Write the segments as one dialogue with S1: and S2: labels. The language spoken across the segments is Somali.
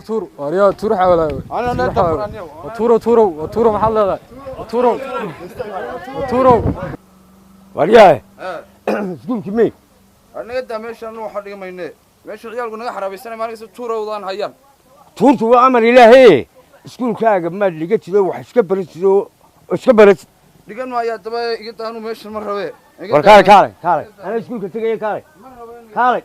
S1: تور وريا تور حوالي
S2: أنا ندفر أنا
S1: تورو محل هذا تورو
S3: وريا سكون كمي
S2: أنا قد ماشي أنا واحد يوم ينه ماشي عيال قلنا حرب السنة ما نقص تورا وضان هيان
S3: تورتو أمر إلهي سكون كاغ ما لقيت له وحسكبرت له اسكبرت
S2: لقينا ما يتبع قلت أنا ماشي المرة بيه
S3: كاري أنا سكون كتجي كاري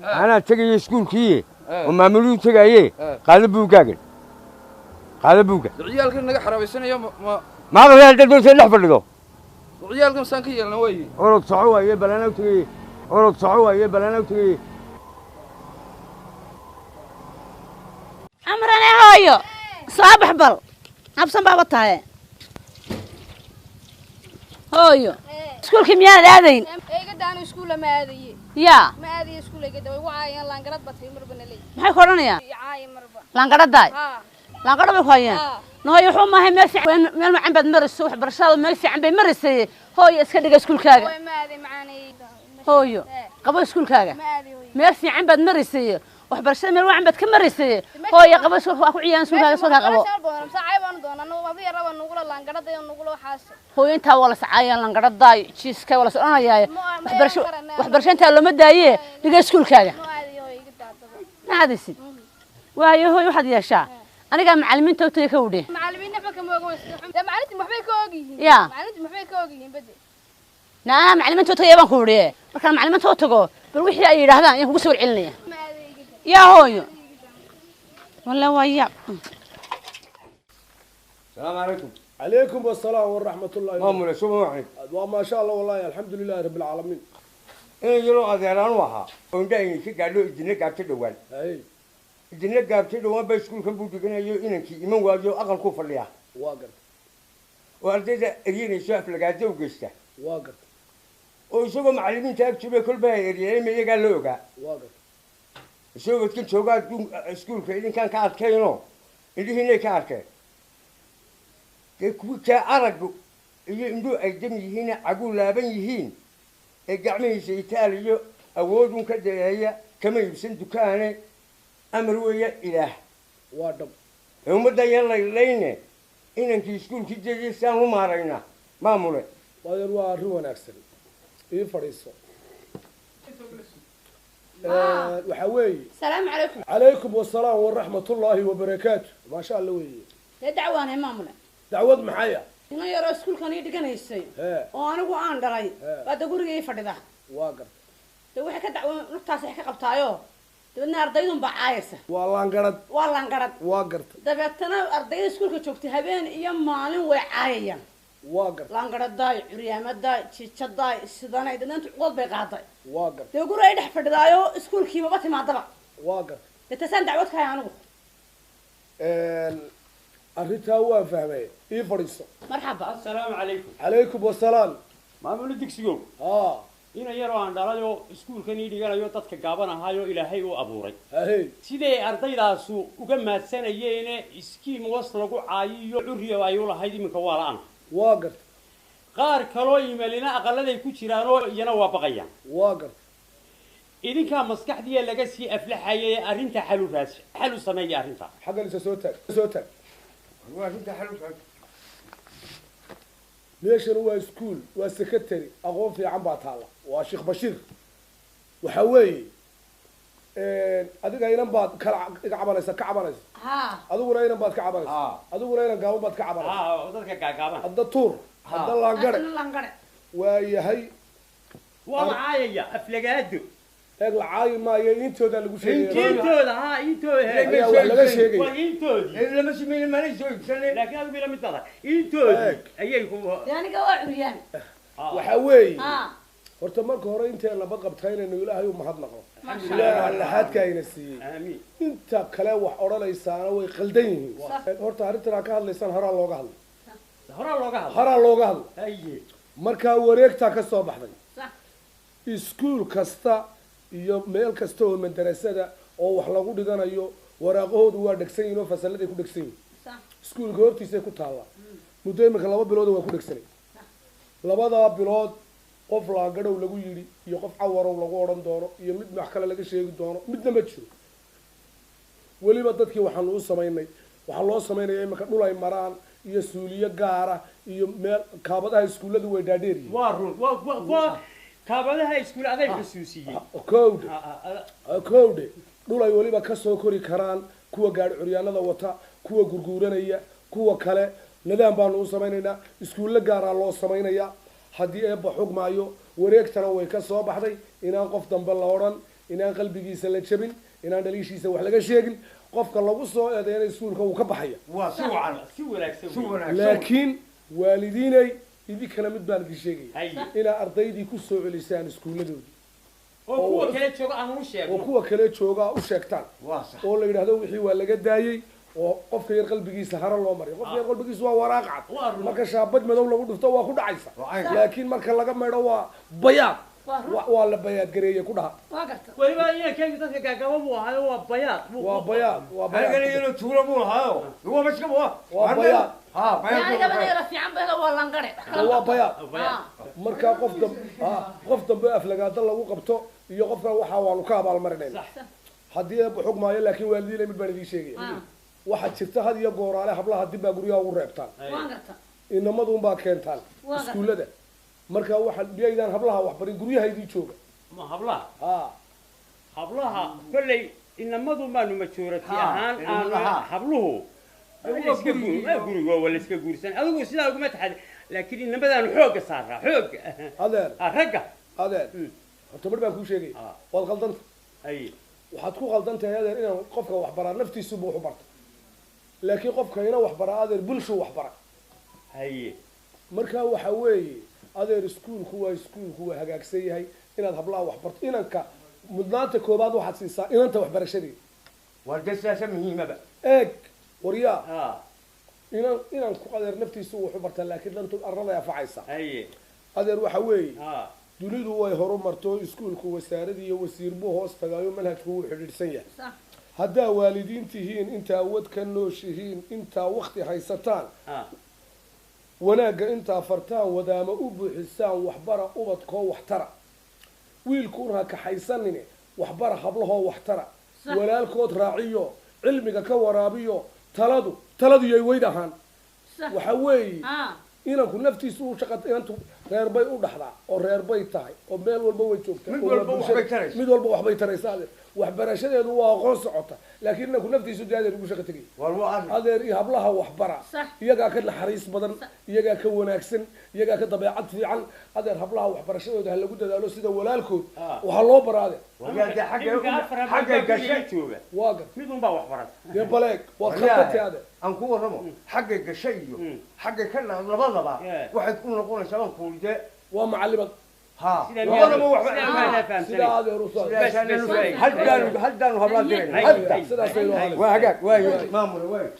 S3: أنا تجي سكون كيه وما ملون تجي قال بوكاغ قال بوكا
S2: العيال كنا حرب السنة يوم
S3: ما غير الدول سلح فردو
S2: العيال كم سنة كيا نوي
S3: أرد صعوة يبلنا وتجي أرد صعوة يبلنا وتجي
S4: أمرنا هايو صابح بل أبصم بابا تاعي هايو سكول كيمياء هذين
S5: إيه قد أنا سكول ما هذه
S4: يا
S5: ما هذه سكول قد وعاين لانقرض بطري مربنا لي
S4: maxay koranaya
S5: عاين مربا
S4: laanqadhaday
S5: ها
S4: laanqadha bay hayeen nooyo wuxuu maahay meel macaan baad marayso wax barashada meel fiican bay maraysay hooyo iska dhiga iskuulkaaga
S5: ما هذه معاني
S4: hooyo qabo iskuulkaaga
S5: ما هذه
S4: meel fiican baad maraysay wax barashada meel wacan baad ka maraysay hooyo qabo iskuulka ku ciyaan iskuulkaaga soo ka qabo
S5: ساعة بان دونا نو أبي ربا نقول لانقرض يوم نقول حاس
S4: hooyo intaa wala sacaayaan laanqadhaday jiiska wala soconayaa wax barashada loo madaaye dhiga iskuulkaaga
S5: ما هذه هو قد
S4: ma hadisid waayo hooyo waxaad yeeshaa aniga macallimiinta u tagay ka wudhe
S5: معلمين نحبك ما هو ده معلمتي محبي كوجي
S4: يا.
S5: معلمتي محبي كوجي بدي
S4: naa macallimiinta u tagay baan ku wudhe markaan macallimiinta u tago bal wixii ay yiraahdaan in kugu soo celinaya
S5: ما هذه قد
S4: yaa hooyo walla waya
S3: السلام عليكم
S6: عليكم السلام ورحمة الله
S3: مامور شو موعد
S6: وما شاء الله والله الحمد لله رب العالمين
S3: إيه يلو أذيران وها ونداين شيء قالوا الدنيا قابت دوان
S6: أي
S3: الدنيا قابت دوان بيسكون كم بودي كنا يو إنك إيمان واجو أقل كوفر ليها
S6: واقر
S3: وأردت أجيني شاف لقاته وقسته
S6: واقر
S3: وشوفوا معلمين تاكتوا كل باير يعني ما يقال لوجا
S6: واقر
S3: شوفوا كنت شوقات دون سكول كإذا كان كارت كينو اللي هنا كارت كأرجو يندو أقدم هنا أقول لا بنيهين الجميع سيتاليو أودون كده هي كمان يبسن دكانه أمر ويا إله
S6: وادم
S3: هم ده يلا لينه إنك يسكون كده يسانو ما رأينا ما موله
S6: وادر وارو أكثر إيه فريسة وحوي
S4: السلام عليكم
S6: عليكم السلام ورحمة الله وبركاته ما شاء الله وي
S4: ee dacwaanay maamule
S6: دعوة محيا
S4: ina yaro iskuulkan ii dhiganaysay
S6: ها
S4: oo anigu aan dhalay baad guriga ii fadhida
S6: واقر
S4: de waxa ka dacwo naftaas wax ka qabtaayo dabadna ardaydun baa caayaysa
S6: والله انقرض
S4: waa laanqarad
S6: واقر
S4: dabeetana ardayda iskuulka joogtay habeen iyo maalin way caayayaan
S6: واقر
S4: laanqaraday curyaamaday jijaday sidanay dadna cod bay qaaday
S6: واقر
S4: de guriga ay dhex fadhidaayo iskuulkiiba ba timaadaba
S6: واقر
S4: de tasaan dacwad ka hay anigu
S6: أريتها هو فهمي إيه فريسة
S4: marxaba
S7: السلام عليكم
S6: عليكم السلام
S7: maamul digsigow
S6: آه
S7: ina yaroo aan dhalayo iskuulkan ii dhiganayo dadka gaaban ahaayo ilaahay u abuuray
S6: هاي
S7: siday ardaydaasu uga maadsanayeene iskiim was lagu caayiyo curriya ay u lahayd iminka waa la'aan
S6: واقر
S7: qaar kaloo imalina aqaladay ku jiraanoo iyana waa baqayaan
S6: واقر
S7: idinkaa maskaxdiya laga sii aflaxayay arrinta xalu sameeya arrinta
S6: حق لسه صوتك
S3: وأنت حلو
S6: meeshan waa iskuul waa secretary aqoon fiican baa taala waa sheekh bashiir waxa weeye adiga inan baad kala iga cabanaysa ka cabanaysa
S4: ha
S6: adiguna inan baad ka cabanaysa
S3: Ah.
S6: adiguna inan gaaban baad ka cabanaysa
S7: dadka gaagaaban
S6: hadda tuur hadda laangare
S4: laanqare
S6: waa yahay
S7: waa la caayaya aflagaado
S6: eeg la caayi maayo intooda lagu sheegaya
S7: intooda ha intooda
S6: ayaa wax laga sheegaya
S7: waa intoodii
S3: لما سمين ما نسوي سنة
S7: laakiin adigu ila mid tahay intoodii ayay ku
S4: de aniga waa curyaan
S6: waxa weeye
S4: ha
S6: horta marka hore inteen nabad qabtaa inaynu ilaahay u mahadnaqo ilaaha laxaadka ayna siiyey
S7: aamiin
S6: inta kale wax odhanaysaana way qaldan yihiin horta arrintan ka hadlaysaan horaa looga hadlay
S7: horaa looga hadlo
S6: horaa looga hadlay
S7: haye
S6: markaa wareegtaa ka soo baxday
S4: صح
S6: iskuul kasta iyo meel kasta oo madarasada oo wax lagu dhiganayo waraaqahoodu waa dhegsan yihiin oo fasalladay ku dhegsan yihiin
S4: صح
S6: iskuulka hortiisay ku taallaa muddo imika 2 bilood waa ku dhegsanay labadaa bilood qof laangadhow lagu yidhi iyo qof cawarow lagu odhan doono iyo mid wax kale laga sheegi doono midna ma jiro weliba dadkii waxaanu u samaynay waxaa loo samaynaya imanka dhul ay maraan iyo suuliyo gaara iyo meel kaabadaha iskuulladu way dhaadheer yihiin
S7: waa run waa kaabadaha iskuul aday xusuusiyey
S6: kowdhe dhul ay weliba kasoo kori karaan kuwa gaadhi curyaanada wata kuwa gurguuranaya kuwa kale nidaam baanu u samaynaynaa iskuulle gaaraa loo samaynayaa haddii eebba xugmaayo wareegtana way ka soo baxday inaan qof dambe la odhan inaan qalbigiisa la jabin inaan dhaliishiisa wax laga sheegin qofka lagu soo eedeena iskuulka wuu ka baxaya
S7: si wanaagsan
S6: laakiin waalidiinay idinkana mid baan idin sheegaya inaa ardaydii ku soo celisaan iskuulladoodii
S7: oo kuwa kale jooga aan u sheegno
S6: oo kuwa kale jooga u sheegtaan oo la yidhaahdo wixii waa laga daayey oo qofka yar qalbigiisa hara loo mariyo qofka yar qalbigiisa waa waraaq cad marka shaabad madow lagu dhufto waa ku dhacaysa laakiin marka laga meedho waa bayaad waa la bayaad gareeyay ku dhaha
S7: weliba inankeegi dadka gaagaba buu ahaayo waa bayaad
S6: waa bayaad waa bayaad
S3: anigana tuulo buu ahaayo waa maska
S6: waa bayaad
S4: waa
S6: bayaad marka qof dambe aflagaada lagu qabto iyo qofka waxa waanu ka abaalmarinayna haddii eebba xugmaayo laakiin waalidiina mid baan idiin sheegaya waxaa jirta had iyo gooraale hablaha dib baa guryaha ugu reebtaan inamadunbaa keentaan iskuullada marka waxa biyaydaan hablaha waxbarin guryaha idii jooga
S7: ma hablaha kolley inamadu maanu majoorati ahaan aan habluhu guriga waa la iska guursan adigu sidaa uguma taxad laakiin inamadaanu xooga saaraa xooga
S6: adeer
S7: ragga
S6: adeer horta mar baan kuu sheegay waad qaldanta waxaad ku qaldantahay adeer inaan qofka waxbaraa naftiisuba wax u barta laakiin qofka ina waxbaraa adeer bulshuu waxbara marka waxa weeye adeer iskuulku waa hagaagsan yahay inaad hablaha waxbarto inanka mudnaanta koobaad waxaad siisaa inanta waxbarashadeeda
S3: waa dasaasa muhiimaba
S6: eeg waryaa inanku adeer naftiisu wax u bartaa laakiin dantu arraday afacaysa adeer waxa weeye dunidu way horumarto iskuulku wasaaradii iyo wasiirbu hoos tagaayo manhajku wuu xidhiidhsan yahay haddaa waalidiin tihiin intaa wad ka nooshihiin intaa wakti haysataan wanaagga intaa fartaan wadaama u buuxisaan waxbara ubadkoo waxtara wiilkuun ha kaxaysanine waxbara hablahoo waxtara walaalkood raaciyo cilmiga ka waraabiyo taladu yay weyd ahaan waxa weeye inanku naftiisu u shaqata inantu reer bay u dhaxdaa oo reer bay tahay oo meel walba way joogtaa mid walba waxbay taraysa adeer waxbarashadeedu waa aqoon socota laakiin inanku naftiisu dee adeer ugu shaqa tegay adeer iyo hablaha waxbara iyagaa ka naxariis badan iyagaa ka wanaagsan iyagaa ka dabeecad fiican adeer hablaha waxbarashadooda ha lagu dadaalo sida walaalkood waxaa loo bara adeer
S3: xaggay gashay
S6: waa gar
S7: midunbaa waxbarata
S6: dee baleeg waad khabatay adeer
S3: aan ku warramo xaggay gashay iyo xaggay ka labadaba waxay ku noqonaysaa aan kuulide
S6: waa macalimad
S3: labadaba waxba
S6: sidaa adeer u soo
S3: haddaanu hablaan dirayna
S6: sidaasay loo halay
S3: waa hagaag waayo maamul waayo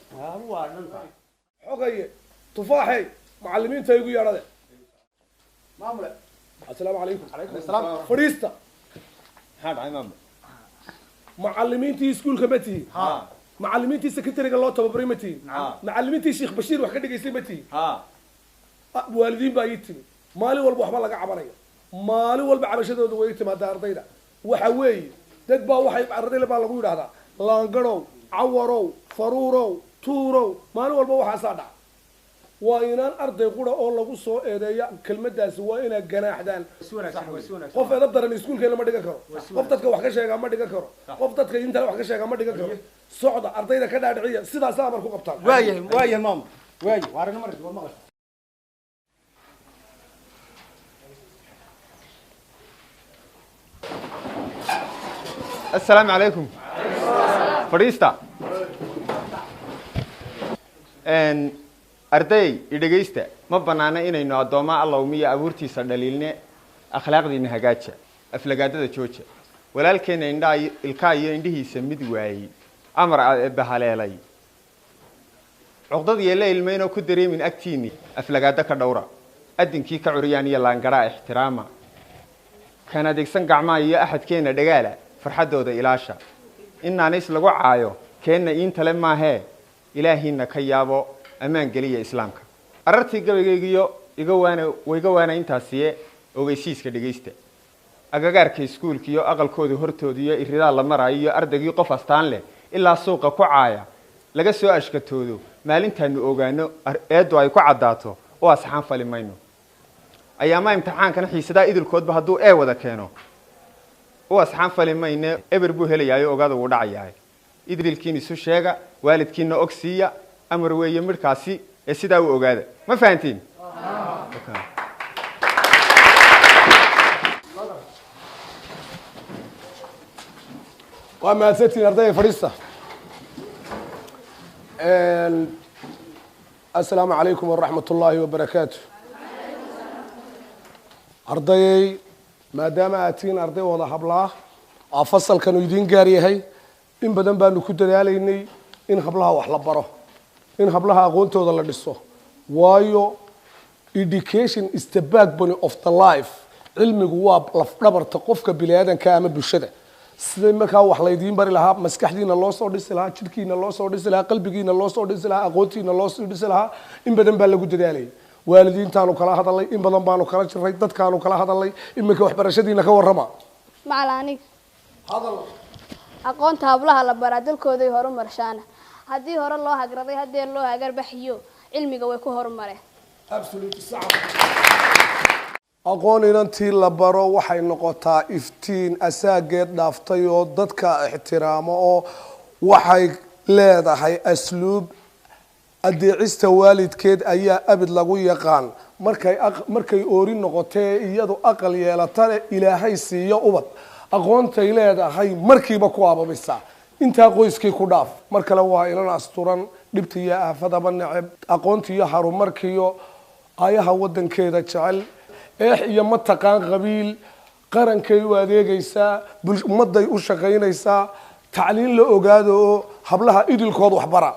S7: waa dhanta
S6: xogaye tufaaxey macallimiinta igu yeedhade
S3: maamule
S6: assalaamu calaykum
S3: calaykum assalaam
S6: fadhiista
S3: maxaa dhacay maamul
S6: macallimiintii iskuulka ma tihiin macallimiintii secretariga loo tababaray ma tihiin macallimiintii sheekh bashiir wax ka dhigaysay ma tihiin waalidiin baa ii timi maalin walba waxba laga cabanaya maalin walba cabashadooda way timaadaa ardayda waxa weeye dad baa waxay ardayda baa lagu yidhaahdaa laangarow cawarow faruurow tuurow maalin walba waxaasaa dhaca waa inaan arday qura oo lagu soo eedeeya kelmadaasi waa inaa ganaaxdaan qof edab daran iskuulkeena ma dhigan karo qof dadka wax ka sheegaa ma dhigan karo qof dadka intale wax ka sheegaa ma dhigan karo socda ardayda ka dhaadhiciya sidaasa amar ku qabtaan
S3: waayahay maamul waayo waarina markii war maqasho
S8: السلام عليكم فريستا arday idhageysta ma banaana inaynu adooma Allah umiya abuurtiisa dhaliilne akhlaaqdiina hagaaja aflagaadada jooja walaalkeena indhaa ilka iyo indhihiisa mid waayay amar bahaleelay cuqdad yeelay ilmeeno ku dareemin agtiini aflagaada ka dhawra adinkii ka curiyaan iyo laangara ixtiraama kana adeegsan gacmaha iyo axadkeena dhagaala farxadooda ilaasha inaanis lagu caayo keena intale maahe ilaahina ka yaabo amaan galiya islaamka arartii gabaygiyo iga waana intaasiye ogeysiiska dhageysta agagaarka iskuulka iyo aqalkooda hortooda iyo iridaa la marayo iyo ardaygii qof astaan leh ilaa suuqa ku caaya laga soo ashkatoodo maalintaanu ogaano eedu ay ku caddaato oo asxaan fali mayno ayaama imtixaankana xiisadaa idilkoodba hadduu wada keeno oo asxaan fali mayne eber buu helayaayo ogaada wuu dhacayahay idilkiin isu sheega waalidkiina og siiya amar weeye midhkaasi ee sidaa u ogaada ma fahantiin
S6: waa mahadsantiin ardayda fadhiista assalaamu calaykum waraxmat ullaahi wabarakaatu ardayay maadaama aad tihiin arday wada hablaa aa fasalkanu idiin gaar yahay in badan baanu ku dadaalaynay in hablaha wax la baro in hablaha aqoontooda la dhiso waayo education is the backbone of the life cilmigu waa lafdhabarta qofka biniaadanka ama bulshada sidee markaa wax laydiin bari lahaa maskaxdiina loo soo dhisi lahaa jidhkiina loo soo dhisi lahaa qalbigiina loo soo dhisi lahaa aqoontiina loo soo dhisi lahaa in badan baa lagu dadaalayay waalidiintaanu kala hadalay in badan baanu kala jiray dadkaanu kala hadalay iminka waxbarashadiina ka warrama
S5: macalaanig aqoonta hablaha la baraa dalkooday horumarshaana haddii hore loo hagraday haddii loo hagarbaxiyo cilmiga way ku horumareen
S6: aqoon inantii la baro waxay noqotaa iftiin asaageed dhaaftay oo dadka ixtiraamo oo waxay leedahay asluub adeecista waalidkeed ayaa abid lagu yaqaan markay oori noqotee iyadu aqal yeelatane ilaahay siiyo ubad aqoontay leedahay markiiba ku ababisa intaa qoyskii ku dhaaf mar kale waa inan asturan dhibta iyo aafadaba neceb aqoonta iyo harumarkiiyo ayaha wadankeeda jecel eex iyo mataqaan qabiil qarankay u adeegaysaa ummadday u shaqaynaysaa tacliin la ogaado oo hablaha idilkood waxbara